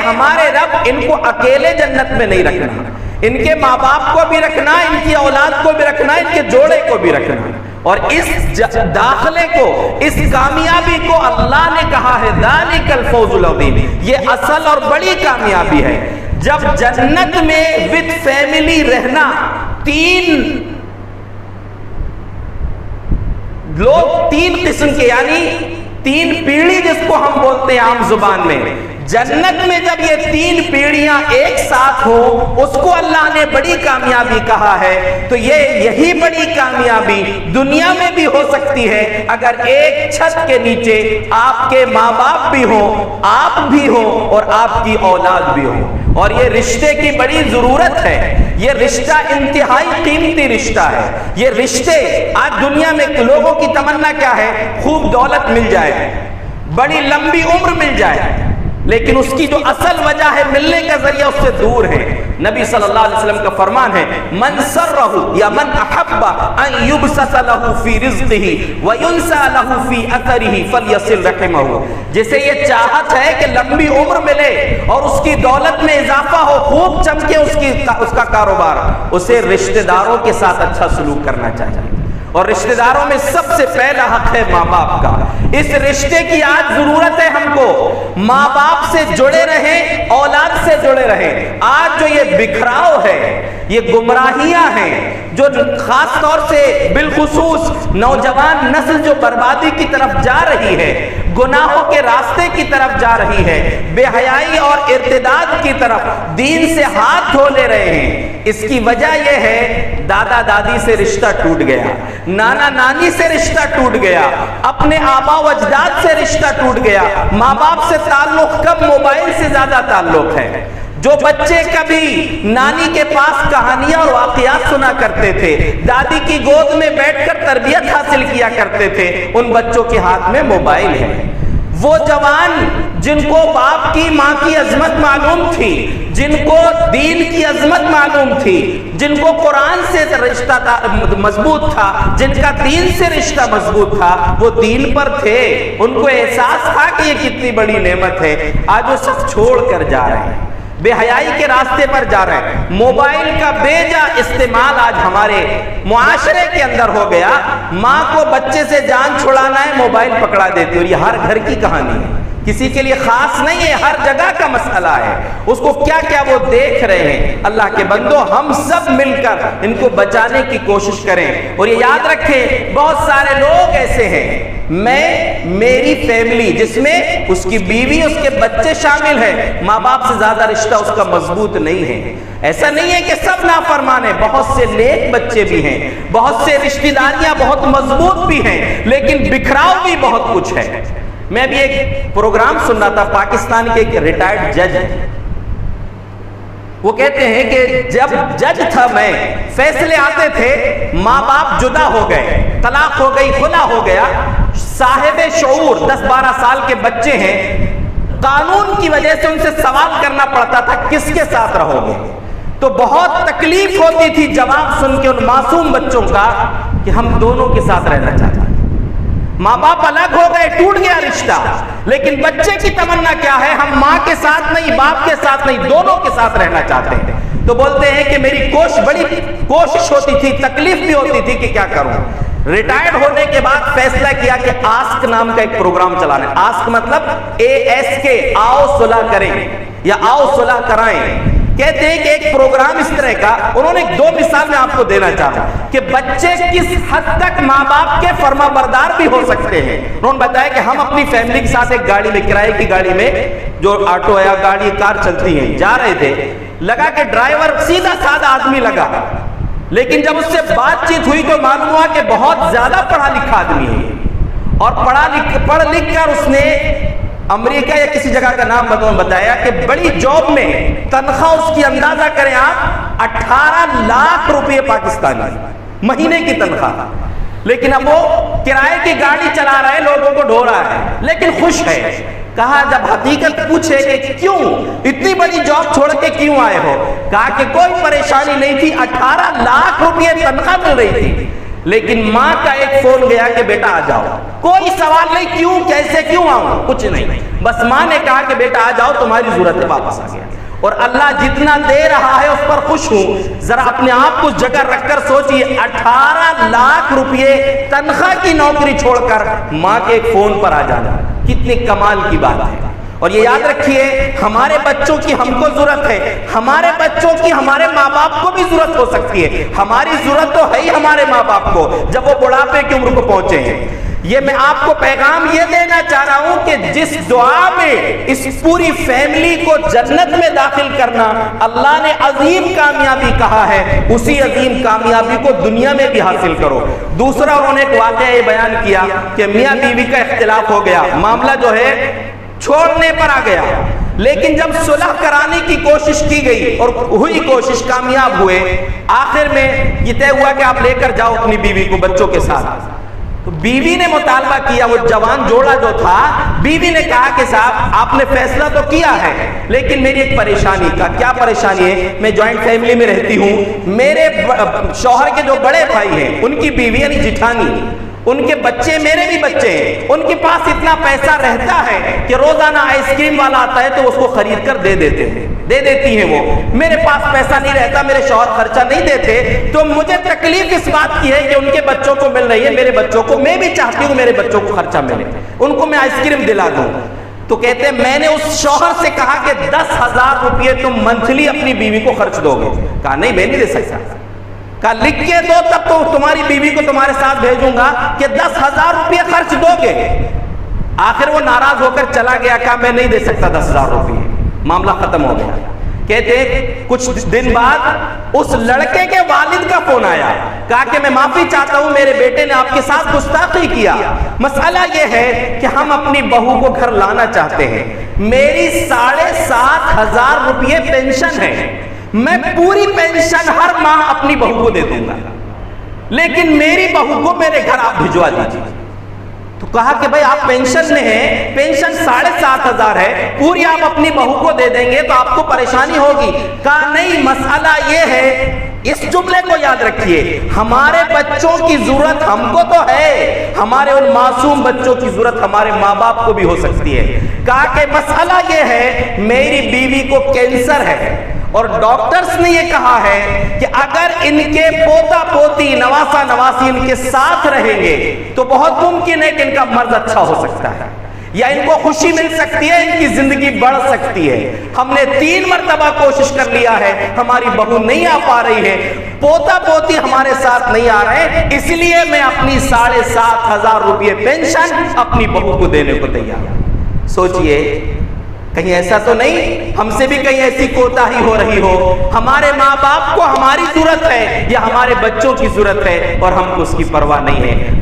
ہمارے رب ان کو اکیلے جنت میں نہیں رکھنا، ان کے ماں باپ کو بھی رکھنا، ان کی اولاد کو بھی رکھنا، ان کے جوڑے کو بھی رکھنا. اور اس داخلے کو، اس کامیابی کو اللہ نے کہا ہے ذالک الفوز العظیم، یہ اصل اور بڑی کامیابی ہے. جب جنت میں وتھ فیملی رہنا، 3 لوگ 3 قسم کے، یعنی 3 پیڑھی جس کو ہم بولتے ہیں عام زبان میں، جنت میں جب یہ 3 پیڑھیاں ایک ساتھ ہو، اس کو اللہ نے بڑی کامیابی کہا ہے. تو یہی بڑی کامیابی دنیا میں بھی ہو سکتی ہے اگر ایک چھت کے نیچے آپ کے ماں باپ بھی ہوں، آپ بھی ہوں اور آپ کی اولاد بھی ہوں. اور یہ رشتے کی بڑی ضرورت ہے. یہ رشتہ انتہائی قیمتی رشتہ ہے. یہ رشتے آج دنیا میں لوگوں کی تمنا کیا ہے؟ خوب دولت مل جائے، بڑی لمبی عمر مل جائے، لیکن اس کی جو اصل وجہ ہے ملنے کا ذریعہ اس سے دور ہے. نبی صلی اللہ علیہ وسلم کا فرمان ہے من سرہ یا من احب ان یبسط له فی رزقہ وینسى له فی اثرہ فلیصل رحمہ. جسے یہ چاہت ہے کہ لمبی عمر ملے اور اس کی دولت میں اضافہ ہو، خوب چمکے اس کا کاروبار، اسے رشتہ داروں کے ساتھ اچھا سلوک کرنا چاہیے. اور رشتہ داروں میں سب سے پہلا حق ہے ماں باپ کا. اس رشتے کی آج ضرورت ہے ہم کو. ماں باپ سے جڑے رہیں، اولاد سے جڑے رہیں. آج جو یہ بکھراؤ ہے، یہ گمراہیاں ہیں جو خاص طور سے بالخصوص نوجوان نسل جو بربادی کی طرف جا رہی ہے، گناہوں کے راستے کی طرف جا رہی ہے، بے حیائی اور ارتداد کی طرف، دین سے ہاتھ دھو لے رہے ہیں. اس کی وجہ یہ ہے دادا دادی سے رشتہ ٹوٹ گیا، نانا نانی سے رشتہ ٹوٹ گیا، اپنے آبا و اجداد سے رشتہ ٹوٹ گیا، ماں باپ سے تعلق کم، موبائل سے زیادہ تعلق ہے. جو بچے کبھی نانی کے پاس کہانیاں اور واقعات سنا کرتے تھے، دادی کی گود میں بیٹھ کر تربیت حاصل کیا کرتے تھے، ان بچوں کے ہاتھ میں موبائل ہے. وہ جوان جن کو باپ کی ماں کی عظمت معلوم تھی، جن کو دین کی عظمت معلوم تھی، جن کو قرآن سے رشتہ مضبوط تھا، جن کا دین سے رشتہ مضبوط تھا، وہ دین پر تھے، ان کو احساس تھا کہ یہ کتنی بڑی نعمت ہے. آج وہ سب چھوڑ کر جا رہے ہیں، بے حیائی کے راستے پر جا رہے ہیں. موبائل کا بے جا استعمال آج ہمارے معاشرے کے اندر ہو گیا. ماں کو بچے سے جان چھڑانا ہے، موبائل پکڑا دیتی، اور یہ ہر گھر کی کہانی ہے، کسی کے لیے خاص نہیں ہے، ہر جگہ کا مسئلہ ہے. اس کو کیا کیا وہ دیکھ رہے ہیں. اللہ کے بندو، ہم سب مل کر ان کو بچانے کی کوشش کریں. اور یہ یاد رکھیں بہت سارے لوگ ایسے ہیں، میری فیملی جس میں اس کی بیوی، اس کے بچے شامل ہیں، ماں باپ سے زیادہ رشتہ اس کا مضبوط نہیں ہے. ایسا نہیں ہے کہ سب نافرمان ہیں، بہت سے نیک بچے بھی ہیں، بہت سے رشتہ داریاں بہت مضبوط بھی ہیں، لیکن بکھراؤ بھی بہت کچھ ہے. میں ابھی ایک پروگرام سن رہا تھا، پاکستان کے ایک ریٹائرڈ جج ہیں، وہ کہتے ہیں کہ جب جج تھا میں، فیصلے آتے تھے، ماں باپ جدا ہو گئے، طلاق ہو گئی، خلا ہو گیا، صاحب شعور 10-12 سال کے بچے ہیں، قانون کی وجہ سے ان سے سوال کرنا پڑتا تھا کس کے ساتھ رہو گے. تو بہت تکلیف ہوتی تھی جواب سن کے ان معصوم بچوں کا کہ ہم دونوں کے ساتھ رہنا چاہتے ہیں. ماں باپ الگ ہو گئے، ٹوٹ گیا رشتہ، لیکن بچے کی تمنا کیا ہے؟ ہم ماں کے ساتھ نہیں، باپ کے ساتھ نہیں، دونوں کے ساتھ رہنا چاہتے ہیں. تو بولتے ہیں کہ میری بڑی کوشش ہوتی تھی، تکلیف بھی ہوتی تھی کہ کیا کروں. ریٹائرڈ ہونے کے بعد فیصلہ کیا کہ آسک نام کا ایک پروگرام چلانا ہے. آسک مطلب ASK، آؤ صلح کریں یا آؤ صلح کرائیں. کہتے ہیں کہ ایک پروگرام اس طرح کا، انہوں نے 2 مثال میں آپ کو دینا چاہتا ہوں کہ بچے کس حد تک ماں باپ کے فرما بردار بھی ہو سکتے ہیں. انہوں نے بتایا کہ ہم اپنی فیملی کے ساتھ ایک گاڑی میں، کرائے کی گاڑی میں، جو آٹو یا گاڑی کار چلتی ہیں، جا رہے تھے. لگا کہ ڈرائیور سیدھا سادہ آدمی لگا، لیکن جب اس سے بات چیت ہوئی تو معلوم ہوا کہ بہت زیادہ پڑھا لکھا آدمی ہے، اور پڑھ لکھ کر اس نے امریکہ یا کسی جگہ کا نام بتایا کہ بڑی جاب میں تنخواہ اس کی اندازہ کریں آپ 18 لاکھ روپے پاکستانی مہینے کی تنخواہ. لیکن اب وہ کرائے کی گاڑی چلا رہا ہے، لوگوں کو ڈھو رہا ہے، لیکن خوش ہے. کہا جب حقیقت پوچھے کہ کیوں اتنی بڑی جاب چھوڑ کے کیوں آئے ہو، کہا کہ کوئی پریشانی نہیں تھی، 18 لاکھ روپے تنخواہ مل رہی تھی، لیکن ماں کا ایک فون گیا کہ بیٹا آ جاؤ، کوئی سوال نہیں کیوں کیسے کیوں آؤں، کچھ نہیں، بس ماں نے کہا کہ بیٹا آ جاؤ تمہاری ضرورت ہے، واپس آ گیا۔ اور اللہ جتنا دے رہا ہے اس پر خوش ہوں۔ ذرا اپنے آپ کو جگہ رکھ کر سوچئے، 18 لاکھ روپے تنخواہ کی نوکری چھوڑ کر ماں کے ایک فون پر آ جانا کتنی کمال کی بات ہے۔ اور یہ یاد رکھیے، ہمارے بچوں کی ہم کو ضرورت ہے، ہمارے بچوں کی ہمارے ماں باپ کو بھی ضرورت ہو سکتی ہے۔ ہماری ضرورت تو ہے ہی ہمارے ماں باپ کو جب وہ بڑھاپے کی عمر کو پہنچے ہیں۔ یہ میں آپ کو پیغام یہ دینا چاہ رہا ہوں کہ جس دعا میں اس پوری فیملی کو جنت میں داخل کرنا اللہ نے عظیم کامیابی کہا ہے، اسی عظیم کامیابی کو دنیا میں بھی حاصل کرو۔ دوسرا انہوں نے ایک واقعہ یہ بیان کیا کہ میاں بیوی کا اختلاف ہو گیا، معاملہ جو ہے چھوڑنے پر آ گیا، لیکن جب صلح کرانے کی کوشش کی گئی اور ہوئی کوشش، کامیاب ہوئے، آخر میں یہ طے ہوا کہ آپ لے کر جاؤ اپنی بیوی کو بچوں کے ساتھ۔ تو بیوی نے مطالبہ کیا، وہ جوان جوڑا جو تھا، بیوی نے کہا کہ صاحب آپ نے فیصلہ تو کیا ہے لیکن میری ایک پریشانی کا، کیا پریشانی ہے؟ میں جوائنٹ فیملی میں رہتی ہوں، میرے شوہر کے جو بڑے بھائی ہیں ان کی بیوی یعنی جٹھانی، ان کے بچے میرے بھی بچے ہیں، ان کے پاس اتنا پیسہ رہتا ہے کہ روزانہ آئس کریم والا آتا ہے تو اس کو خرید کر دے دیتی ہیں وہ، میرے پاس پیسہ نہیں رہتا، میرے شوہر خرچہ نہیں دیتے، تو مجھے تکلیف اس بات کی ہے کہ ان کے بچوں کو مل رہی ہے، میرے بچوں کو، میں بھی چاہتی ہوں میرے بچوں کو خرچہ ملے، ان کو میں آئس کریم دلا دوں۔ تو کہتے ہیں میں نے اس شوہر سے کہا کہ 10,000 روپے تم منتھلی اپنی بیوی کو خرچ دو گے؟ کہا نہیں میں نہیں دے سکتا۔ کہا لکھ کے دو تب تو تمہاری بیوی کو تمہارے ساتھ بھیجوں گا کہ 10,000 روپے خرچ دو گے۔ آخر وہ ناراض ہو کر چلا گیا، کہا میں نہیں دے سکتا 10,000 روپے، معاملہ ختم ہو گیا۔ کہتے کچھ دن بعد اس لڑکے کے والد کا فون آیا، کہا کہ میں معافی چاہتا ہوں، میرے بیٹے نے آپ کے ساتھ گستاخی کیا، مسئلہ یہ ہے کہ ہم اپنی بہو کو گھر لانا چاہتے ہیں، میری 7,500 روپے پینشن ہے، میں پوری پینشن ہر ماہ اپنی بہو کو دے دوں گا، لیکن میری بہو کو میرے گھر آپ بھجوا دیجیے۔ تو کہا کہ بھائی آپ پینشن میں ہیں، پینشن 7,500 ہے، پوری آپ اپنی بہو کو دے دیں گے تو آپ کو پریشانی ہوگی۔ کہا نہیں، مسئلہ یہ ہے، اس جملے کو یاد رکھیے، ہمارے بچوں کی ضرورت ہم کو تو ہے، ہمارے ان معصوم بچوں کی ضرورت ہمارے ماں باپ کو بھی ہو سکتی ہے۔ کہا کہ مسئلہ یہ ہے، میری بیوی کو کینسر ہے اور ڈاکٹرز نے یہ کہا ہے کہ اگر ان کے پوتا پوتی نواسا نواسی ان کے ساتھ رہیں گے تو بہت ممکن ہے کہ ان کا مرض اچھا ہو سکتا ہے یا ان کو خوشی مل سکتی ہے، ان کی زندگی بڑھ سکتی ہے۔ ہم نے 3 مرتبہ کوشش کر لیا ہے، ہماری بہو نہیں آ پا رہی ہے، پوتا پوتی ہمارے ساتھ نہیں آ رہے، اس لیے میں اپنی 7,500 روپے پینشن اپنی بہو کو دینے کو تیار ہوں۔ سوچئے کہیں ایسا تو نہیں ہم سے بھی کہیں ایسی کوتاہی ہو رہی ہو، ہمارے ماں باپ کو ہماری ضرورت ہے یا ہمارے بچوں کی ضرورت ہے اور ہم کو اس کی پرواہ نہیں ہے۔